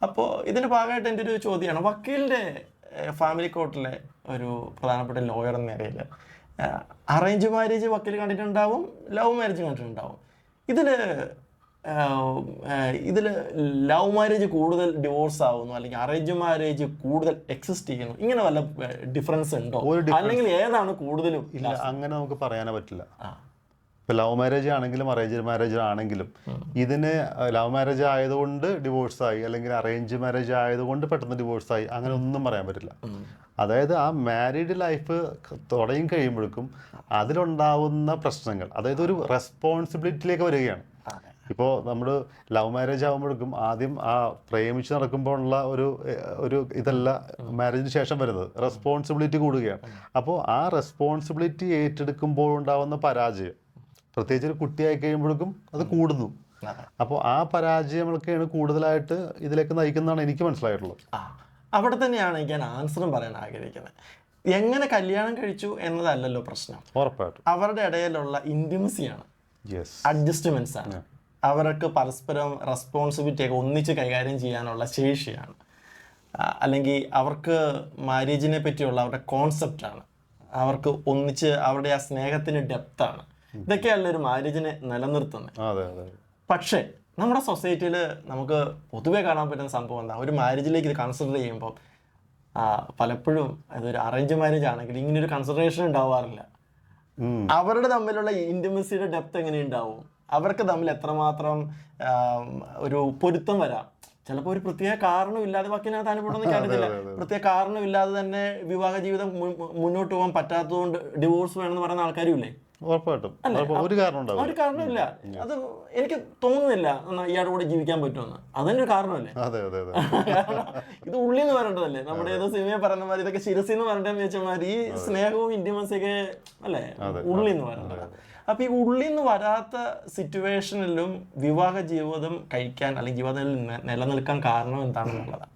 അപ്പോൾ ഇതിൻ്റെ ഭാഗമായിട്ട് എൻ്റെ ഒരു ചോദ്യമാണ്, വക്കീലിൻ്റെ ഫാമിലി കോർട്ടിലെ ഒരു പ്രധാനപ്പെട്ട ലോയർ എന്ന നിലയിൽ അറേഞ്ച് മാരേജ് വക്കീൽ കണ്ടിട്ടുണ്ടാവും, ലവ് മാരേജ് കണ്ടിട്ടുണ്ടാവും. ഇതിൽ ലവ് മാരേജ് കൂടുതൽ ഡിവോഴ്സ് ആവുന്നു അല്ലെങ്കിൽ അറേഞ്ച് മാരേജ് കൂടുതൽ എക്സിസ്റ്റ് ചെയ്യുന്നു, ഇങ്ങനെ വല്ല ഡിഫറൻസ് ഉണ്ടോ? അല്ലെങ്കിൽ ഏതാണ് കൂടുതലും? ഇല്ല, അങ്ങനെ നമുക്ക് പറയാനേ പറ്റില്ല. ഇപ്പം ലവ് മാരേജ് ആണെങ്കിലും അറേഞ്ച് മാരേജ് ആണെങ്കിലും ഇതിന് ലവ് മാരേജ് ആയതുകൊണ്ട് ഡിവോഴ്സായി അല്ലെങ്കിൽ അറേഞ്ച് മാരേജ് ആയതുകൊണ്ട് പെട്ടെന്ന് ഡിവോഴ്സായി അങ്ങനെ ഒന്നും പറയാൻ പറ്റില്ല. അതായത് ആ മാരീഡ് ലൈഫ് തുടങ്ങി കഴിയുമ്പോഴേക്കും അതിലുണ്ടാവുന്ന പ്രശ്നങ്ങൾ, അതായത് ഒരു റെസ്പോൺസിബിലിറ്റിയിലേക്ക് വരികയാണ്. ഇപ്പോൾ നമ്മൾ ലവ് മാരേജ് ആകുമ്പോഴേക്കും ആദ്യം ആ പ്രേമിച്ച് നടക്കുമ്പോഴുള്ള ഒരു ഇതല്ല മാരേജിന് ശേഷം വരുന്നത്, റെസ്പോൺസിബിലിറ്റി കൂടുകയാണ്. അപ്പോൾ ആ റെസ്പോൺസിബിലിറ്റി ഏറ്റെടുക്കുമ്പോഴുണ്ടാവുന്ന പരാജയം, പ്രത്യേകിച്ച് ഒരു കുട്ടിയായി കഴിയുമ്പോഴേക്കും അത് കൂടുന്നു. അപ്പോൾ ആ പരാജയമൊക്കെയാണ് കൂടുതലായിട്ട് ഇതിലേക്ക് നയിക്കുന്നതാണ് എനിക്ക് മനസ്സിലായിട്ടുള്ളത്. അവിടെ തന്നെയാണ് ഞാൻ ആൻസറും പറയാൻ ആഗ്രഹിക്കുന്നത്. എങ്ങനെ കല്യാണം കഴിച്ചു എന്നതല്ലല്ലോ പ്രശ്നം, ഉറപ്പായിട്ടും അവരുടെ ഇടയിലുള്ള ഇൻറ്റിമസിയാണ്, അഡ്ജസ്റ്റ്മെന്റ്സ് ആണ്, അവർക്ക് പരസ്പരം റെസ്പോൺസിബിലിറ്റി ഒക്കെ ഒന്നിച്ച് കൈകാര്യം ചെയ്യാനുള്ള ശേഷിയാണ്, അല്ലെങ്കിൽ അവർക്ക് മാരേജിനെ പറ്റിയുള്ള അവരുടെ കോൺസെപ്റ്റാണ്, അവർക്ക് ഒന്നിച്ച് അവരുടെ ആ സ്നേഹത്തിന് ഡെപ്താണ്. ഇതൊക്കെയല്ല ഒരു മാരേജിനെ നിലനിർത്തുന്നത്. പക്ഷേ നമ്മുടെ സൊസൈറ്റിയിൽ നമുക്ക് പൊതുവെ കാണാൻ പറ്റുന്ന സംഭവം എന്താ, ഒരു മാരേജിലേക്ക് ഇത് കൺസിഡർ ചെയ്യുമ്പോൾ പലപ്പോഴും അതൊരു അറേഞ്ച് മാരേജ് ആണെങ്കിൽ ഇങ്ങനൊരു കൺസിഡറേഷൻ ഉണ്ടാവാറില്ല. അവരുടെ തമ്മിലുള്ള ഇൻറ്റിമസിയുടെ ഡെപ്ത് എങ്ങനെ ഉണ്ടാവും, അവർക്ക് തമ്മിൽ എത്രമാത്രം ഒരു പൊരുത്തം വരാം. ചിലപ്പോൾ ഒരു പ്രത്യേക കാരണമില്ലാതെ വക്കീലിനകത്ത് അനുഭവം കാര്യത്തില്ല, പ്രത്യേക കാരണമില്ലാതെ തന്നെ വിവാഹ ജീവിതം മുന്നോട്ട് പോകാൻ പറ്റാത്തതുകൊണ്ട് ഡിവോഴ്സ് വേണമെന്ന് പറയുന്ന ആൾക്കാരും ഇല്ലേ? ഉറപ്പായിട്ടും ഒരു കാരണമില്ല. അത് എനിക്ക് തോന്നുന്നില്ല ഇയാളുടെ കൂടെ ജീവിക്കാൻ പറ്റുമെന്ന്. അതിനൊരു കാരണമല്ലേ? ഇത് ഉള്ളിൽ നിന്ന് വരേണ്ടതല്ലേ? നമ്മുടെ ഏതോ സിനിമയെ പറയുന്ന മാതിരി ഇതൊക്കെ ശിരസിന്ന് വരേണ്ടതെന്ന് വെച്ചാൽ മാതിരി ഈ സ്നേഹവും ഇന്റിമസിയൊക്കെ അല്ലേ ഉള്ളിൽ നിന്ന് വരേണ്ടത്. അപ്പൊ ഈ ഉള്ളിൽ നിന്ന് വരാത്ത സിറ്റുവേഷനിലും വിവാഹ ജീവിതം കഴിക്കാൻ അല്ലെങ്കിൽ ജീവിതത്തിൽ നിലനിൽക്കാൻ കാരണം എന്താണെന്നുള്ളതാണ്.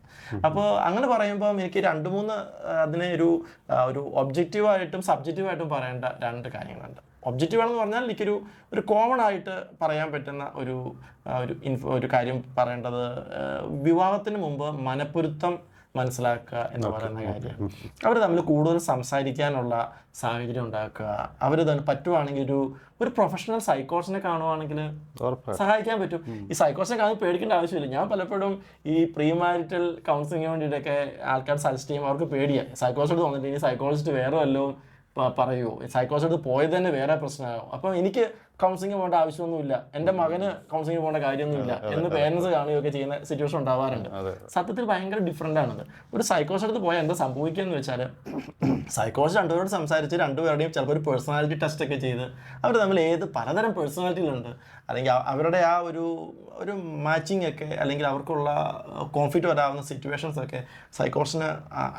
അപ്പോൾ അങ്ങനെ പറയുമ്പോൾ എനിക്ക് 2-3 അതിനെ ഒരു ഒബ്ജക്റ്റീവായിട്ടും സബ്ജക്റ്റീവായിട്ടും പറയേണ്ട 2 കാര്യങ്ങളുണ്ട്. ഒബ്ജക്റ്റീവാണെന്ന് പറഞ്ഞാൽ എനിക്കൊരു കോമൺ ആയിട്ട് പറയാൻ പറ്റുന്ന ഒരു കാര്യം പറയേണ്ടത്, വിവാഹത്തിന് മുമ്പ് മനപ്പൊരുത്തം മനസ്സിലാക്കുക എന്ന് പറയുന്ന കാര്യമാണ്. അവർ തമ്മിൽ കൂടുതൽ സംസാരിക്കാനുള്ള സാഹചര്യം ഉണ്ടാക്കുക. അവർ തന്നെ പറ്റുവാണെങ്കിൽ ഒരു പ്രൊഫഷണൽ സൈക്കോളജിനെ കാണുവാണെങ്കിൽ സഹായിക്കാൻ പറ്റും. ഈ സൈക്കോളജിനെ കാണുമ്പോൾ പേടിക്കേണ്ട ആവശ്യമില്ല. ഞാൻ പലപ്പോഴും ഈ പ്രീ മാരിറ്റൽ കൗൺസിലിങ്ങിന് വേണ്ടിയിട്ടൊക്കെ ആൾക്കാർ സജസ്റ്റ് ചെയ്യുമ്പോൾ അവർക്ക് പേടിയാണ്. സൈക്കോളജിസ്റ്റ് തോന്നിട്ട് ഇനി സൈക്കോളജിസ്റ്റ് വേറെ വല്ലതും പറയുമോ, സൈക്കോളജിസ്റ്റ് പോയത് തന്നെ വേറെ പ്രശ്നമാകും, അപ്പം എനിക്ക് കൗൺസിലിംഗ് പോകേണ്ട ആവശ്യമൊന്നുമില്ല, എൻ്റെ മകന് കൗൺസിലിംഗ് പോകേണ്ട കാര്യമൊന്നുമില്ല എന്ന് പേരൻസ് കാണുകയൊക്കെ ചെയ്യുന്ന സിറ്റുവേഷൻ ഉണ്ടാവാറുണ്ട്. സത്യത്തിൽ ഭയങ്കര ഡിഫറൻ്റ് ആണത്. ഒരു സൈക്കോളജിസ്റ്റ് അടുത്ത് പോയാൽ എന്താ സംഭവിക്കുക എന്ന് വെച്ചാൽ, സൈക്കോളജിസ്റ്റ് 2 പേരോട് സംസാരിച്ച് 2 പേരുടെയും ചിലപ്പോൾ ഒരു പേഴ്സണാലിറ്റി ടെസ്റ്റ് ഒക്കെ ചെയ്ത് അവർ തമ്മിൽ പലതരം പേഴ്സണാലിറ്റികളുണ്ട്, അല്ലെങ്കിൽ അവരുടെ ആ ഒരു മാച്ചിങ് ഒക്കെ അല്ലെങ്കിൽ അവർക്കുള്ള കോൺഫ്ലിക്റ്റ് വരാവുന്ന സിറ്റുവേഷൻസ് ഒക്കെ സൈക്കോളജിസ്റ്റിനെ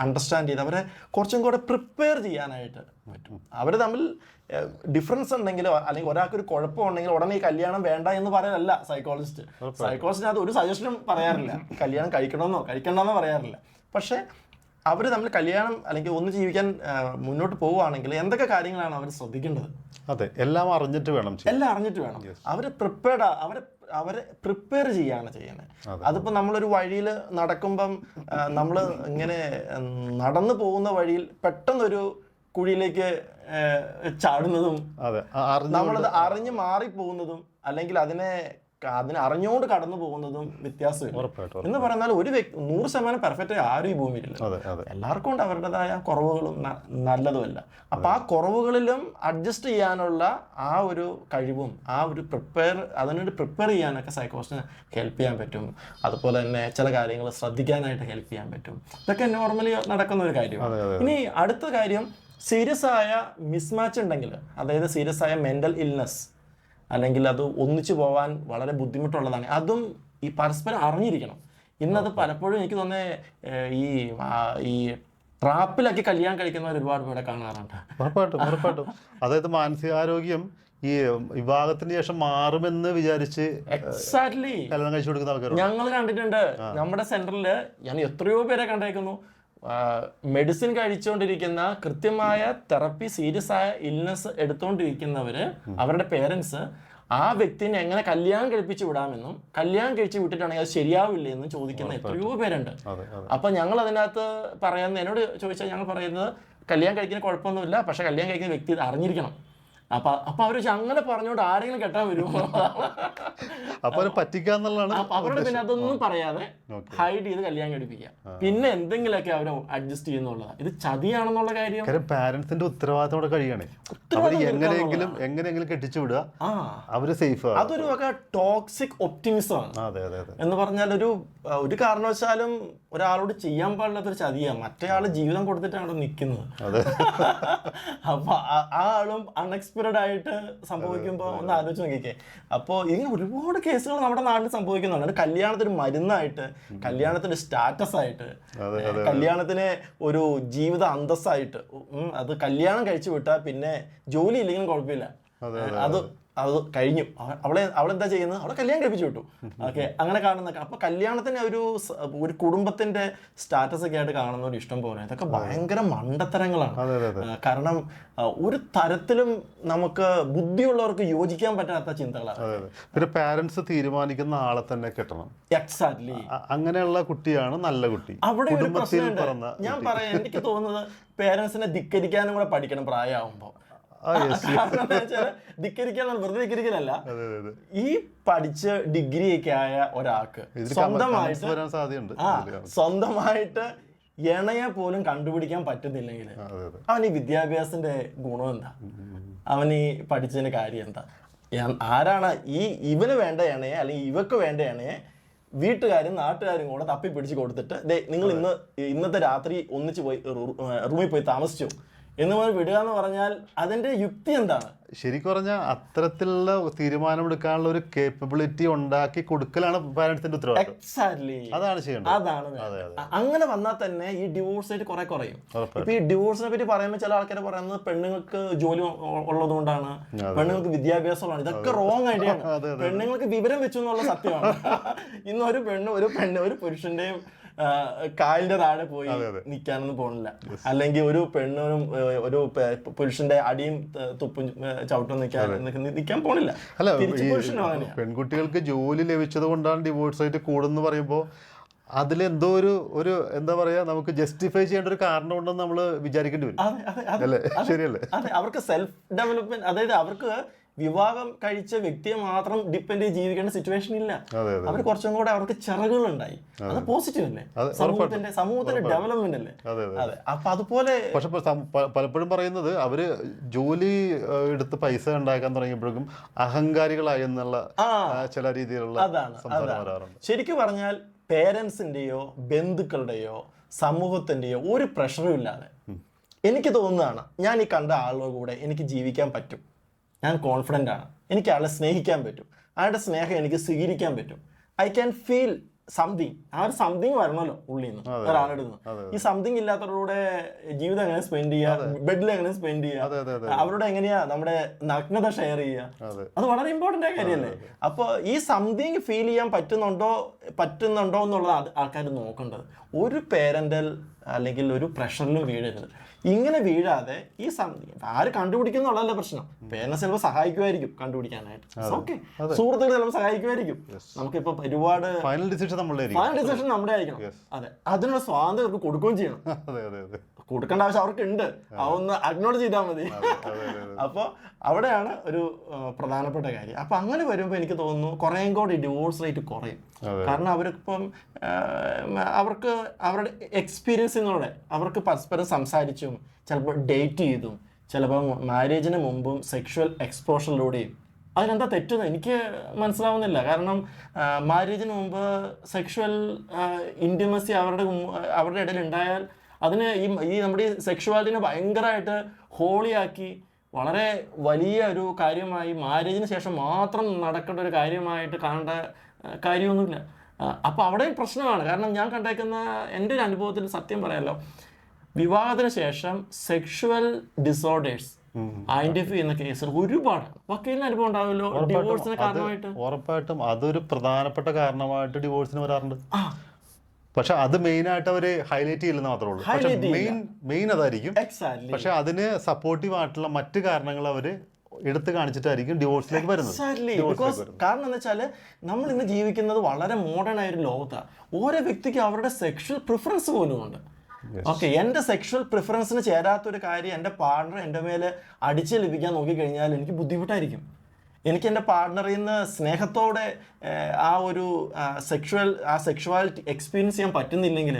അണ്ടർസ്റ്റാൻഡ് ചെയ്ത് അവരെ കുറച്ചും കൂടെ പ്രിപ്പയർ ചെയ്യാനായിട്ട് പറ്റും. അവർ തമ്മിൽ ഡിഫറൻസ് ഉണ്ടെങ്കിലോ അല്ലെങ്കിൽ ഒരാൾക്കൊരു കുഴപ്പമുണ്ടെങ്കിൽ ഉടനെ ഈ കല്യാണം വേണ്ട എന്ന് പറയാനല്ല സൈക്കോളജിസ്റ്റിനകത്ത് ഒരു സജഷനും പറയാറില്ല, കല്യാണം കഴിക്കണമെന്നോ കഴിക്കണമെന്നോ പറയാറില്ല. പക്ഷേ അവർ തമ്മിൽ കല്യാണം അല്ലെങ്കിൽ ഒന്ന് ജീവിക്കാൻ മുന്നോട്ട് പോവുകയാണെങ്കിൽ എന്തൊക്കെ കാര്യങ്ങളാണ് അവർ ശ്രദ്ധിക്കേണ്ടത്? അതെ, എല്ലാം അറിഞ്ഞിട്ട് വേണം. അവരെ പ്രിപ്പയർ ചെയ്യാണ് ചെയ്യുന്നത്. അതിപ്പോൾ നമ്മളൊരു വഴിയിൽ നടക്കുമ്പം നമ്മൾ ഇങ്ങനെ നടന്നു പോകുന്ന വഴിയിൽ പെട്ടെന്നൊരു കുഴിയിലേക്ക് ചാടുന്നതും നമ്മളത് അറിഞ്ഞ് മാറിപ്പോകുന്നതും അല്ലെങ്കിൽ അതിനെ അറിഞ്ഞുകൊണ്ട് കടന്നു പോകുന്നതും വ്യത്യാസമില്ല. എന്ന് പറഞ്ഞാൽ 100% പെർഫെക്റ്റ് ആരും ഈ ഭൂമിയിലില്ല. എല്ലാവർക്കും ഉണ്ട് അവരുടേതായ കുറവുകളും നല്ലതുമല്ല. അപ്പൊ ആ കുറവുകളിലും അഡ്ജസ്റ്റ് ചെയ്യാനുള്ള ആ ഒരു കഴിവും അതിനോട് പ്രിപ്പയർ ചെയ്യാനൊക്കെ സൈക്കോളജിസ്റ്റിന് ഹെൽപ്പ് ചെയ്യാൻ പറ്റും. അതുപോലെ തന്നെ ചില കാര്യങ്ങൾ ശ്രദ്ധിക്കാനായിട്ട് ഹെൽപ്പ് ചെയ്യാൻ പറ്റും. ഇതൊക്കെ നോർമലി നടക്കുന്ന ഒരു കാര്യമാണ്. ഇനി അടുത്ത കാര്യം, സീരിയസ് ആയ മിസ്മാച്ച് ഉണ്ടെങ്കിൽ, അതായത് സീരിയസ് ആയ മെന്റൽ ഇൽനെസ് അല്ലെങ്കിൽ അത് ഒന്നിച്ചു പോകാൻ വളരെ ബുദ്ധിമുട്ടുള്ളതാണ്, അതും ഈ പരസ്പരം അറിഞ്ഞിരിക്കണം. ഇന്നത് പലപ്പോഴും എനിക്ക് തോന്നുന്നത് ഈ ട്രാപ്പിലൊക്കെ കല്യാണം കഴിക്കുന്നവർ ഒരുപാട് പേരെ കാണാറുണ്ട്. ഉറപ്പായിട്ടും അതായത് മാനസികാരോഗ്യം ഈ വിവാഹത്തിന് ശേഷം മാറുമെന്ന് വിചാരിച്ച് എക്സാക്ട്ലി കല്യാണം കഴിച്ചു കൊടുക്കുന്ന ആൾക്കാർ ഞങ്ങൾ കണ്ടിട്ടുണ്ട്. നമ്മുടെ സെന്ററിൽ ഞാൻ എത്രയോ പേരെ കണ്ടേക്കുന്നു. മെഡിസിൻ കഴിച്ചുകൊണ്ടിരിക്കുന്ന, കൃത്യമായ തെറപ്പി, സീരിയസ് ആയ ഇൽനെസ് എടുത്തുകൊണ്ടിരിക്കുന്നവര് അവരുടെ പേരൻസ് ആ വ്യക്തിനെ എങ്ങനെ കല്യാണം കഴിപ്പിച്ച് വിടാമെന്നും കല്യാണം കഴിച്ച് വിട്ടിട്ടാണെങ്കിൽ അത് ശരിയാവില്ല എന്നും ചോദിക്കുന്ന എത്രയോ പേരുണ്ട്. അപ്പൊ ഞങ്ങൾ അതിനകത്ത് പറയുന്നത്, എന്നോട് ചോദിച്ചാൽ ഞങ്ങൾ പറയുന്നത് കല്യാണം കഴിക്കുന്ന കുഴപ്പമൊന്നുമില്ല, പക്ഷെ കല്യാണം കഴിക്കുന്ന വ്യക്തി ഇത് അറിഞ്ഞിരിക്കണം. അപ്പൊ അവര് അങ്ങനെ പറഞ്ഞോണ്ട് ആരെങ്കിലും കെട്ടാൻ വരുമോ, പറ്റിക്കാന്നുള്ളതാണ് അവരുടെ. പിന്നെ അതൊന്നും പറയാതെ ഹൈഡ് ചെയ്ത് കല്യാണം കഴിപ്പിക്കുക, പിന്നെ എന്തെങ്കിലുമൊക്കെ അവർ അഡ്ജസ്റ്റ് ചെയ്യുന്നുള്ളതാണ്. ഇത് ചതിയാണെന്നുള്ള കാര്യം പാരന്റ്സിന്റെ ഉത്തരവാദിത്തോടെ കഴിയണേ. അവര് എങ്ങനെയെങ്കിലും കെട്ടിച്ചു വിടുക, അവര് സേഫ്. അതൊരു വക ടോക്സിക് ഒപ്റ്റിമിസം ആണ്. എന്ന് പറഞ്ഞാൽ ഒരു കാരണവശാലും ഒരാളോട് ചെയ്യാൻ പാടില്ലാത്തൊരു ചതിയാണ്. മറ്റേ ആള് ജീവിതം കൊടുത്തിട്ടാണ് നിൽക്കുന്നത്. അപ്പൊ ആ ആളും അൺഎക്സ്പെക്ടഡ് ആയിട്ട് സംഭവിക്കുമ്പോൾ ഒന്ന് ആലോചിച്ച് നോക്കിക്കേ. അപ്പോൾ ഇങ്ങനെ ഒരുപാട് കേസുകൾ നമ്മുടെ നാട്ടിൽ സംഭവിക്കുന്നുണ്ട്. കല്യാണത്തിന് മരുന്നായിട്ട്, കല്യാണത്തിന് സ്റ്റാറ്റസ് ആയിട്ട്, കല്യാണത്തിന് ഒരു ജീവിത അന്തസ്സായിട്ട്, അത് കല്യാണം കഴിച്ചു വിട്ടാൽ പിന്നെ ജോലി ഇല്ലെങ്കിലും കുഴപ്പമില്ല, അത് കഴിഞ്ഞു, അവളെന്താ ചെയ്യുന്നത്, അവളെ കല്യാണം കഴിപ്പിച്ചു വിട്ടു. ഓക്കെ, അങ്ങനെ കാണുന്നൊക്കെ. അപ്പൊ കല്യാണത്തിന് ഒരു കുടുംബത്തിന്റെ സ്റ്റാറ്റസ് ഒക്കെ ആയിട്ട് കാണുന്ന ഒരു ഇഷ്ടം പോലെ ഇതൊക്കെ ഭയങ്കര മണ്ടത്തരങ്ങളാണ്. കാരണം ഒരു തരത്തിലും നമുക്ക് ബുദ്ധിയുള്ളവർക്ക് യോജിക്കാൻ പറ്റാത്ത ചിന്തകളാണ്. പിന്നെ പാരന്റ്സ് തീരുമാനിക്കുന്ന ആളെ തന്നെ കെട്ടണം. എക്സാക്ട്ലി, അങ്ങനെയുള്ള കുട്ടിയാണ് നല്ല കുട്ടി. അവിടെ ഒരു പ്രശ്നമുണ്ട്. ഞാൻ പറയാം, എനിക്ക് തോന്നുന്നത് പേരൻസിനെ ധിക്കരിക്കാനും കൂടെ പഠിക്കണം പ്രായമാകുമ്പോൾ. ധിക്കരിക്കാൻ വെറുതെ ധിക്കരിക്കലല്ല, ഈ പഠിച്ച് ഡിഗ്രി ഒക്കെ ആയ ഒരാൾക്ക് സ്വന്തമായിട്ട് ഇണയെ പോലും കണ്ടുപിടിക്കാൻ പറ്റുന്നില്ലെങ്കിൽ അവൻ ഈ വിദ്യാഭ്യാസത്തിന്റെ ഗുണം എന്താ, അവൻ ഈ പഠിച്ചതിന്റെ കാര്യം എന്താ? ആരാണ് ഇവന് വേണ്ട ഇണയെ അല്ലെങ്കിൽ ഇവക്ക് വേണ്ട ഇണയെ വീട്ടുകാരും നാട്ടുകാരും കൂടെ തപ്പി പിടിച്ച് കൊടുത്തിട്ട് നിങ്ങൾ ഇന്നത്തെ രാത്രി ഒന്നിച്ച് പോയി റൂമിൽ പോയി താമസിച്ചു എന്ന് വിടുക എന്ന് പറഞ്ഞാൽ അതിന്റെ യുക്തി എന്താണ്? ശരിക്കും പറഞ്ഞാൽ അത്തരത്തിലുള്ള തീരുമാനമെടുക്കാനുള്ള ഒരു കേപ്പബിലിറ്റി ഉണ്ടാക്കി കൊടുക്കലാണ് പാരന്റ്സിന്റെ ഉത്തരവാദിത്വം. എക്സാക്ട്ലി, അതാണ് ചെയ്യേണ്ടത്. അതാണ്. അങ്ങനെ വന്നാൽ തന്നെ ഈ ഡിവോഴ്സ് റേറ്റ് കുറെ കുറയും. ഇപ്പൊ ഈ ഡിവോഴ്സിനെ പറ്റി പറയുമ്പോൾ ചില ആൾക്കാർ പറയുന്നത് പെണ്ണുങ്ങൾക്ക് ജോലി ഉള്ളത് കൊണ്ടാണ്, പെണ്ണുങ്ങൾക്ക് വിദ്യാഭ്യാസമാണ്. ഇതൊക്കെ റോങ് ഐഡിയ ആണ്. പെണ്ണുങ്ങൾക്ക് വിവരം വെച്ചു എന്നുള്ള സത്യമാണ്. ഇന്ന് ഒരു പുരുഷന്റെയും കാലിന്റെ താഴെ പോയി നിൽക്കാനൊന്നും പോണില്ല, അല്ലെങ്കിൽ ഒരു പെണ്ണും ഒരു പുരുഷന്റെ അടിയും തുപ്പും ചവിട്ടും നിൽക്കാൻ പോണില്ല. പെൺകുട്ടികൾക്ക് ജോലി ലഭിച്ചത് കൊണ്ടാണ് ഡിവോഴ്സ് റേറ്റ് കൂടുന്നു പറയുമ്പോൾ അതിലെന്തോ ഒരു എന്താ പറയാ, നമുക്ക് ജസ്റ്റിഫൈ ചെയ്യേണ്ട ഒരു കാരണം ഉണ്ടെന്ന് നമ്മൾ വിചാരിക്കേണ്ടി വരും. അല്ലേ? ശരിയല്ലേ? അതെ, അവർക്ക് സെൽഫ് ഡെവലപ്മെന്റ്, അതായത് അവർക്ക് വിവാഹം കഴിച്ച വ്യക്തിയെ മാത്രം ഡിപ്പെൻഡ് ചെയ്ത് ജീവിക്കേണ്ട സിറ്റുവേഷൻ ഇല്ല. അവർ കുറച്ചും കൂടെ അവർക്ക് ചിറകുകളുണ്ടായി. അത് പോസിറ്റീവ് അല്ലേ? സമൂഹത്തിന്റെ ഡെവലപ്മെന്റ് അല്ലേ? അതെ. അപ്പൊ അതുപോലെ പക്ഷെ പലപ്പോഴും പറയുന്നത് അവര് ജോലി എടുത്ത് പൈസ ഉണ്ടാക്കാൻ തുടങ്ങിയപ്പോഴേക്കും അഹങ്കാരികളായി എന്നുള്ള ചില രീതിയിലുള്ള സംസാരം വരാറുണ്ട്. ശരിക്കും പറഞ്ഞാൽ പേരൻസിന്റെയോ ബന്ധുക്കളുടെയോ സമൂഹത്തിന്റെയോ ഒരു പ്രഷറും ഇല്ലാതെ എനിക്ക് തോന്നുന്നതാണ്, ഞാൻ ഈ കണ്ട ആളുടെ കൂടെ എനിക്ക് ജീവിക്കാൻ പറ്റും, ഞാൻ കോൺഫിഡൻ്റ് ആണ്, എനിക്ക് അയാളെ സ്നേഹിക്കാൻ പറ്റും, അയാളുടെ സ്നേഹം എനിക്ക് സ്വീകരിക്കാൻ പറ്റും, ഐ ക്യാൻ ഫീൽ സംതിങ്. ആ ഒരു സംതിങ് വരണമല്ലോ ഉള്ളിൽ നിന്ന്, ഒരാളുടെ നിന്ന്. ഈ സംതിങ് ഇല്ലാത്തവരുടെ ജീവിതം എങ്ങനെ സ്പെൻഡ് ചെയ്യുക, ബെഡിൽ എങ്ങനെ സ്പെൻഡ് ചെയ്യുക, അവരുടെ എങ്ങനെയാ നമ്മുടെ നഗ്നത ഷെയർ ചെയ്യുക, അത് വളരെ ഇമ്പോർട്ടൻ്റ് ആയ കാര്യമല്ലേ? അപ്പോൾ ഈ സംതിങ് ഫീൽ ചെയ്യാൻ പറ്റുന്നുണ്ടോ എന്നുള്ളത് ആൾക്കാർ നോക്കേണ്ടത്. ഒരു പേരൻ്റൽ അല്ലെങ്കിൽ ഒരു പ്രഷറിലും വീഴരുത്. ഇങ്ങനെ വീഴാതെ ഈ ആര് കണ്ടുപിടിക്കുന്നുള്ളതല്ല പ്രശ്നം. പേരൻസ് ചിലപ്പോൾ സഹായിക്കുമായിരിക്കും കണ്ടുപിടിക്കാനായിട്ട്, ഓക്കെ, സുഹൃത്തുക്കൾ ചിലപ്പോൾ സഹായിക്കുമായിരിക്കും. നമുക്കിപ്പോ ഒരുപാട് ഫൈനൽ ഡിസിഷൻ നമ്മുടെ ആയിരിക്കണം. അതെ, അതിനുള്ള സ്വാതന്ത്ര്യം അവർക്ക് കൊടുക്കുകയും ചെയ്യണം. കൊടുക്കേണ്ട ആവശ്യം അവർക്ക് ഉണ്ട്, അതൊന്ന് അക്നോളജ് ചെയ്താൽ മതി. അപ്പോൾ അവിടെയാണ് ഒരു പ്രധാനപ്പെട്ട കാര്യം. അപ്പൊ അങ്ങനെ വരുമ്പോൾ എനിക്ക് തോന്നുന്നു കുറേയും കൂടി ഡിവോഴ്സ് റേറ്റ് കുറയും. കാരണം അവരിപ്പം അവർക്ക് അവരുടെ എക്സ്പീരിയൻസിലൂടെ അവർക്ക് പരസ്പരം സംസാരിച്ചും ചിലപ്പോൾ ഡേറ്റ് ചെയ്തും ചിലപ്പോൾ മാരേജിന് മുമ്പും സെക്ഷുവൽ എക്സ്പോഷറിലൂടെയും. അതിനെന്താ തെറ്റെന്ന് എനിക്ക് മനസ്സിലാവുന്നില്ല. കാരണം മാരേജിന് മുമ്പ് സെക്ഷുവൽ ഇൻറ്റിമസി അവരുടെ ഇടയിൽ ഉണ്ടായാൽ അതിന് ഈ നമ്മുടെ ഈ സെക്ഷുവാലിറ്റിനെ ഭയങ്കരമായിട്ട് ഹോളിയാക്കി വളരെ വലിയ ഒരു കാര്യമായി മാരേജിന് ശേഷം മാത്രം നടക്കേണ്ട ഒരു കാര്യമായിട്ട് കാണേണ്ട കാര്യമൊന്നുമില്ല. അപ്പോൾ അവിടെ പ്രശ്നമാണ്. കാരണം ഞാൻ കണ്ടേക്കുന്ന എൻ്റെ ഒരു അനുഭവത്തിൽ സത്യം പറയാമല്ലോ, വിവാഹത്തിന് ശേഷം സെക്ഷുവൽ ഡിസോർഡേഴ്സ് ഐഡന്റിഫൈ ചെയ്യുന്ന കേസുകൾ ഒരുപാട്. വക്കീലിന് അനുഭവം ഉണ്ടാവുമല്ലോ ഡിവോഴ്സിന് കാരണമായിട്ട്. ഉറപ്പായിട്ടും അതൊരു പ്രധാനപ്പെട്ട കാരണമായിട്ട് ഡിവോഴ്സിന് വരാറുണ്ട്. പക്ഷെ അത് മെയിൻ ആയിട്ട് അവര് ഹൈലൈറ്റ് ചെയ്യില്ലെന്ന് മാത്രമേ ഉള്ളൂ. പക്ഷെ മെയിൻ അതായിരിക്കും. പക്ഷെ അതിന് സപ്പോർട്ടീവ് ആയിട്ടുള്ള മറ്റു കാരണങ്ങൾ അവര് എടുത്ത് കാണിച്ചിട്ടായിരിക്കും ഡിവോഴ്സിലേക്ക് വരുന്നത്. കാരണം എന്താ വെച്ചാൽ നമ്മൾ ഇന്ന് ജീവിക്കുന്നത് വളരെ മോഡേൺ ആയ ഒരു ലോകത്താണ്. ഓരോ വ്യക്തിക്കും അവരുടെ സെക്ഷൽ പ്രിഫറൻസ് പോലും ഉണ്ട്. ഓക്കെ, എൻ്റെ സെക്ഷൽ പ്രിഫറൻസിന് ചേരാത്തൊരു കാര്യം എൻ്റെ പാർട്ണർ എൻ്റെ മേലെ അടിച്ച് ലഭിക്കാൻ നോക്കിക്കഴിഞ്ഞാൽ എനിക്ക് ബുദ്ധിമുട്ടായിരിക്കും. എനിക്ക് എൻ്റെ പാർട്ണറിൽ നിന്ന് സ്നേഹത്തോടെ സെക്ഷുവാലിറ്റി എക്സ്പീരിയൻസ് ചെയ്യാൻ പറ്റുന്നില്ലെങ്കിൽ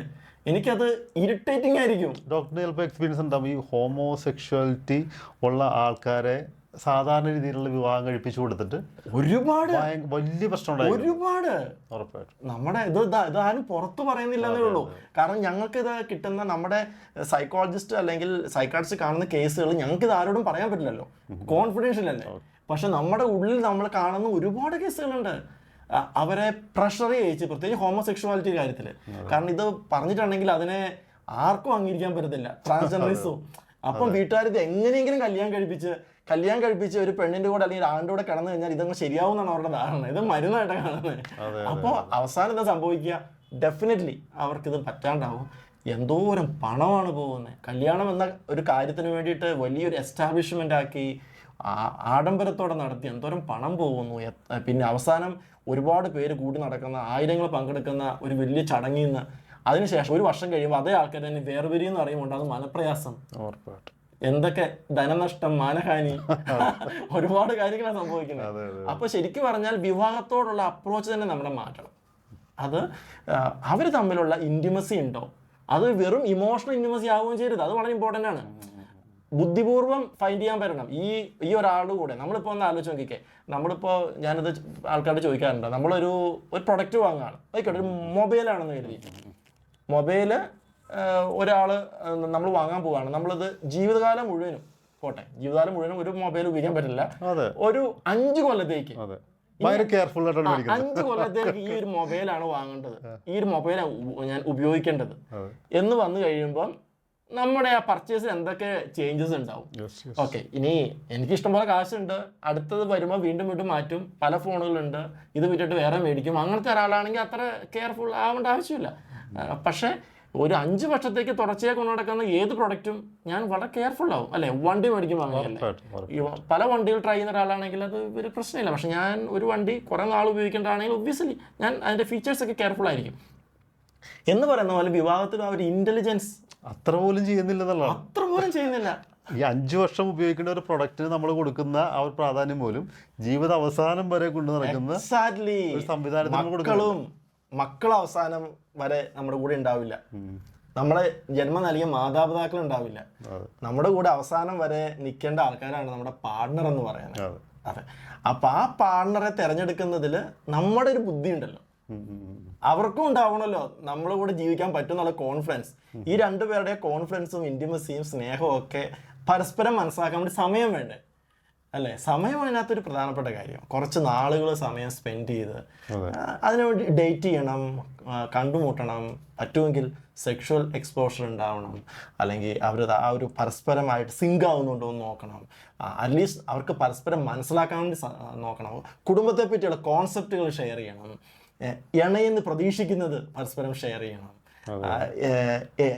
എനിക്കത് ഇറിറ്റേറ്റിംഗ് ആയിരിക്കും. ഡോക്ടറിന് ചിലപ്പോൾ എക്സ്പീരിയൻസ് ഉണ്ടാവും. ഈ ഹോമോസെക്ഷുവാലിറ്റി ഉള്ള ആൾക്കാരെ സാധാരണ രീതിയിലുള്ള വിവാഹം കഴിപ്പിച്ചു കൊടുത്തിട്ട് ഒരുപാട് വലിയ പ്രശ്നം ഒരുപാട് നമ്മുടെ ഇതാരും പുറത്തു പറയുന്നില്ലെന്നേ ഉള്ളൂ. കാരണം ഞങ്ങൾക്ക് ഇത് കിട്ടുന്ന നമ്മുടെ സൈക്കോളജിസ്റ്റ് അല്ലെങ്കിൽ സൈക്കാട്രിസ്റ്റ് കാണുന്ന കേസുകൾ ഞങ്ങൾക്ക് ഇത് ആരോടും പറയാൻ പറ്റില്ലല്ലോ, കോൺഫിഡൻഷ്യൽ അല്ലേ. പക്ഷെ നമ്മുടെ ഉള്ളിൽ നമ്മൾ കാണുന്ന ഒരുപാട് കേസുകളുണ്ട്. അവരെ പ്രഷർ ചെയ്യിച്ച്, പ്രത്യേകിച്ച് ഹോമോസെക്ഷുവാലിറ്റി കാര്യത്തിൽ. കാരണം ഇത് പറഞ്ഞിട്ടുണ്ടെങ്കിൽ അതിനെ ആർക്കും അംഗീകരിക്കാൻ പറ്റത്തില്ല, ട്രാൻസ്ജെൻഡറിസവും. അപ്പം വീട്ടുകാർ ഇത് എങ്ങനെയെങ്കിലും കല്യാണം കഴിപ്പിച്ച് ഒരു പെണ്ണിന്റെ കൂടെ അല്ലെങ്കിൽ ആണിന്റെ കൂടെ കിടന്നു കഴിഞ്ഞാൽ ഇതങ്ങ് ശരിയാവുമെന്നാണ് അവരുടെ ധാരണ. ഇത് മരുന്നായിട്ടാണ് കാണുന്നത്. അപ്പോൾ അവസാനം എന്താ സംഭവിക്കുക? ഡെഫിനറ്റ്ലി അവർക്കിത് പറ്റാണ്ടാവും. എന്തോരം പണമാണ് പോകുന്നത്. കല്യാണം എന്ന ഒരു കാര്യത്തിന് വേണ്ടിയിട്ട് വലിയൊരു എസ്റ്റാബ്ലിഷ്മെൻ്റ് ആക്കി ആഡംബരത്തോടെ നടത്തി എന്തോരം പണം പോകുന്നു. പിന്നെ അവസാനം ഒരുപാട് പേര് കൂടി നടക്കുന്ന, ആയിരങ്ങൾ പങ്കെടുക്കുന്ന ഒരു വലിയ ചടങ്ങിൽ നിന്ന് അതിനുശേഷം ഒരു വർഷം കഴിയുമ്പോൾ അതേ ആൾക്കാർ തന്നെ വേർപിരിയെന്ന് പറയുമ്പോൾ അത് മനപ്രയാസം, എന്തൊക്കെ ധനനഷ്ടം, മാനഹാനി, ഒരുപാട് കാര്യങ്ങളാണ് സംഭവിക്കുന്നത്. അപ്പൊ ശരിക്കും പറഞ്ഞാൽ വിവാഹത്തോടുള്ള അപ്രോച്ച് തന്നെ നമ്മുടെ മാറ്റണം. അത് അവർ തമ്മിലുള്ള ഇൻറ്റിമസി ഉണ്ടോ, അത് വെറും ഇമോഷണൽ ഇൻറ്റിമസി ആവുകയും ചെയ്യരുത്. അത് വളരെ ഇമ്പോർട്ടൻ്റ് ആണ്. ബുദ്ധിപൂർവ്വം ഫൈൻഡ് ചെയ്യാൻ പറ്റണം. ഈ ഒരാളുടെ കൂടെ നമ്മളിപ്പോൾ ഒന്ന് ആലോചിച്ച് നോക്കിക്കേ. നമ്മളിപ്പോൾ ഞാനിത് ആൾക്കാരോട് ചോദിക്കാറുണ്ട്. നമ്മളൊരു പ്രൊഡക്റ്റ് വാങ്ങുകയാണ്, ആയിക്കോട്ടെ, ഒരു മൊബൈലാണെന്ന് കരുതി. മൊബൈല് ഒരാൾ നമ്മൾ വാങ്ങാൻ പോവുകയാണ്. നമ്മളിത് ജീവിതകാലം മുഴുവനും ഒരു മൊബൈൽ ഉപയോഗിക്കാൻ പറ്റില്ല. ഒരു 5 കൊല്ലത്തേക്ക് 5 കൊല്ലത്തേക്ക് ഈ ഒരു മൊബൈലാണ് വാങ്ങേണ്ടത്, ഈ ഒരു മൊബൈലാണ് ഞാൻ ഉപയോഗിക്കേണ്ടത് എന്ന് വന്നു കഴിയുമ്പം നമ്മുടെ ആ പർച്ചേസിൽ എന്തൊക്കെ ചേഞ്ചസ് ഉണ്ടാവും. ഓക്കെ, ഇനി എനിക്ക് ഇഷ്ടംപോലെ കാശുണ്ട്, അടുത്തത് വരുമ്പോൾ വീണ്ടും മാറ്റും, പല ഫോണുകളുണ്ട്, ഇത് വിറ്റിട്ട് വേറെ മേടിക്കും. അങ്ങനത്തെ ഒരാളാണെങ്കിൽ അത്ര കെയർഫുൾ ആവേണ്ട ആവശ്യമില്ല. പക്ഷേ ഒരു 5 വർഷത്തേക്ക് തുടർച്ചയായി കൊണ്ടു നടക്കുന്ന ഏത് പ്രൊഡക്റ്റും ഞാൻ വളരെ കെയർഫുൾ ആവും, അല്ലേ? വണ്ടി മേടിക്കുമ്പോൾ അങ്ങനെയല്ലേ? പല വണ്ടികൾ ട്രൈ ചെയ്യുന്ന ഒരാളാണെങ്കിൽ അത് ഒരു പ്രശ്നമില്ല. പക്ഷെ ഞാൻ ഒരു വണ്ടി കുറേ നാൾ ഉപയോഗിക്കേണ്ടതാണെങ്കിൽ ഒബ്വിയസ്ലി ഞാൻ അതിൻ്റെ ഫീച്ചേഴ്സൊക്കെ കെയർഫുൾ ആയിരിക്കും. എന്ന് പറയുന്ന പോലെ വിവാഹത്തിൽ ആ ഒരു ഇന്റലിജൻസ് അത്ര പോലും ചെയ്യുന്നില്ല. ഈ 5 വർഷം ഉപയോഗിക്കേണ്ട ഒരു പ്രൊഡക്റ്റിന് നമ്മൾ കൊടുക്കുന്ന ആ ഒരു പ്രാധാന്യം പോലും ജീവിത അവസാനം വരെ കൊണ്ടു നടക്കുന്ന സംവിധാനത്തിനും മക്കൾ അവസാനം വരെ നമ്മുടെ കൂടെ ഉണ്ടാവില്ല. നമ്മളെ ജന്മം നൽകിയ മാതാപിതാക്കൾ ഉണ്ടാവില്ല. നമ്മുടെ കൂടെ അവസാനം വരെ നിൽക്കേണ്ട ആൾക്കാരാണ് നമ്മുടെ പാർട്ണർ എന്ന് പറയുന്നത്. അതെ. അപ്പൊ ആ പാർട്ണറെ തിരഞ്ഞെടുക്കുന്നതിൽ നമ്മുടെ ഒരു ബുദ്ധി ഉണ്ടല്ലോ, അവർക്കും ഉണ്ടാവണമല്ലോ നമ്മളെ കൂടെ ജീവിക്കാൻ പറ്റുന്നുള്ള കോൺഫിഡൻസ്. ഈ 2 പേരുടെ കോൺഫിഡൻസും ഇൻറ്റിമസിയും സ്നേഹവും ഒക്കെ പരസ്പരം മനസ്സിലാക്കാൻ വേണ്ടി സമയം വേണ്ടേ, അല്ലേ? സമയം അതിനകത്തൊരു പ്രധാനപ്പെട്ട കാര്യം. കുറച്ച് നാളുകൾ സമയം സ്പെൻഡ് ചെയ്ത് അതിനുവേണ്ടി ഡേറ്റ് ചെയ്യണം, കണ്ടുമുട്ടണം, പറ്റുമെങ്കിൽ സെക്ഷുവൽ എക്സ്പോഷർ ഉണ്ടാവണം, അല്ലെങ്കിൽ അവർ ആ ഒരു പരസ്പരമായിട്ട് സിങ്ക് ആവുന്നുണ്ടോ എന്ന് നോക്കണം. അറ്റ്ലീസ്റ്റ് അവർക്ക് പരസ്പരം മനസ്സിലാക്കാൻ വേണ്ടി നോക്കണം. കുടുംബത്തെ പറ്റിയുള്ള കോൺസെപ്റ്റുകൾ ഷെയർ ചെയ്യണം. ഇണയെന്ന് പ്രതീക്ഷിക്കുന്നത് പരസ്പരം ഷെയർ ചെയ്യണം.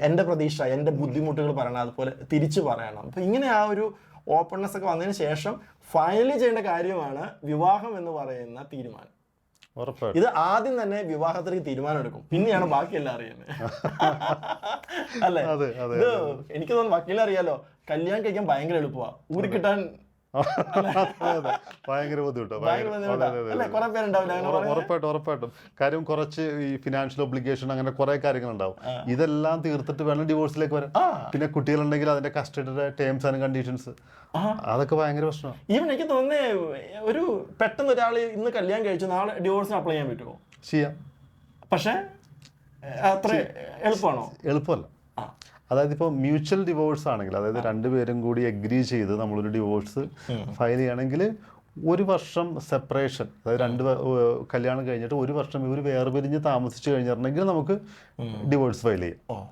എൻ്റെ പ്രതീക്ഷ, എൻ്റെ ബുദ്ധിമുട്ടുകൾ പറയണം, അതുപോലെ തിരിച്ചു പറയണം. അപ്പം ഇങ്ങനെ ആ ഒരു ഓപ്പൺനെസ് ഒക്കെ വന്നതിന് ശേഷം ഫൈനലി ചെയ്യേണ്ട കാര്യമാണ് വിവാഹം എന്ന് പറയുന്ന തീരുമാനം. ഇത് ആദ്യം തന്നെ വിവാഹത്തിലേക്ക് തീരുമാനം എടുക്കും, പിന്നെയാണ് ബാക്കിയെല്ലാം അറിയുന്നത്, അല്ലേ? ഇത് എനിക്ക് തോന്നുന്നു വക്കീലറിയാലോ, കല്യാണം കഴിക്കാൻ ഭയങ്കര എളുപ്പമാണ്, ഊരി കിട്ടാൻ ഭയങ്കര ഉറപ്പായിട്ടും. കാര്യം കുറച്ച് ഈ ഫിനാൻഷ്യൽ ഒബ്ലിഗേഷൻ അങ്ങനെ കുറെ കാര്യങ്ങളുണ്ടാവും. ഇതെല്ലാം തീർത്തിട്ട് വേണം ഡിവോഴ്സിലേക്ക് വരാൻ. പിന്നെ കുട്ടികളുണ്ടെങ്കിൽ അതിന്റെ കസ്റ്റഡിയുടെ ടേംസ് ആൻഡ് കണ്ടീഷൻസ്, അതൊക്കെ ഭയങ്കര പ്രശ്നമാണ്. ഈവൻ എനിക്ക് തോന്നുന്നേ ഒരു പെട്ടെന്ന് ഒരാൾ ഇന്ന് കല്യാണം കഴിച്ചു നാളെ ഡിവോഴ്സിന് അപ്ലൈ ചെയ്യാൻ പറ്റുമോ? ചെയ്യാം, പക്ഷെ അത്ര എളുപ്പമാണോ? എളുപ്പമല്ല. അതായത് ഇപ്പോൾ മ്യൂച്വൽ ഡിവോഴ്സ് ആണെങ്കിൽ, അതായത് 2 പേരും കൂടി എഗ്രി ചെയ്ത് നമ്മളൊരു ഡിവോഴ്സ് ഫയൽ ചെയ്യുകയാണെങ്കിൽ 1 വർഷം സെപ്പറേഷൻ, അതായത് 2 കല്യാണം കഴിഞ്ഞിട്ട് 1 വർഷം ഇവർ വേർപിരിഞ്ഞ് താമസിച്ചു കഴിഞ്ഞിട്ടുണ്ടെങ്കിൽ നമുക്ക് ഡിവോഴ്സ് ഫയൽ ചെയ്യാം.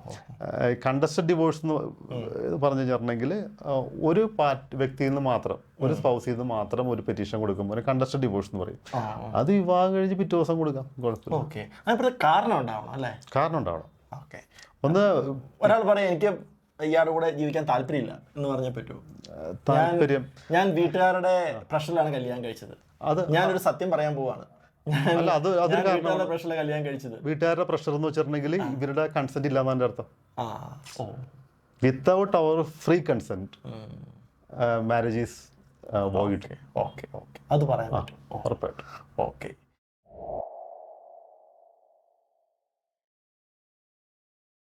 കണ്ടസ്റ്റഡ് ഡിവോഴ്സ് എന്ന് പറഞ്ഞു കഴിഞ്ഞിട്ടുണ്ടെങ്കിൽ ഒരു വ്യക്തിയിൽ നിന്ന് മാത്രം, ഒരു സ്പൗസിൽ നിന്ന് മാത്രം ഒരു പെറ്റീഷൻ കൊടുക്കുമ്പോൾ കണ്ടസ്റ്റഡ് ഡിവോഴ്സ് എന്ന് പറയും. അത് വിവാഹം കഴിഞ്ഞ് പിറ്റേ ദിവസം കൊടുക്കാം, കുഴപ്പമില്ല. കാരണം ഉണ്ടാവണം. ഒന്ന് ഒരാൾ പറയാം എനിക്ക് ഇയാളുടെ കൂടെ ജീവിക്കാൻ താല്പര്യമില്ല എന്ന് പറഞ്ഞാൽ പറ്റുമോ? താല്പര്യം ഞാൻ വീട്ടുകാരുടെ പ്രഷറിലാണ് കല്യാണം കഴിച്ചത്, അത് ഞാനൊരു സത്യം പറയാൻ പോവാണ്, അല്ല അത് അതൊരു വീട്ടുകാരുടെ പ്രഷറിലാണ് കല്യാണം കഴിച്ചത്. വീട്ടുകാരുടെ പ്രഷർ എന്ന് വെച്ചിട്ടുണ്ടെങ്കിൽ ഇവരുടെ കൺസെന്റ് ഇല്ലാന്ന് എൻ്റെ അർത്ഥം. ഓ വിത്തൗട്ട് അവർ free consent marriage is void. Okay അത് പറയാൻ പറ്റും. ഉറപ്പായിട്ടും. ഓക്കെ.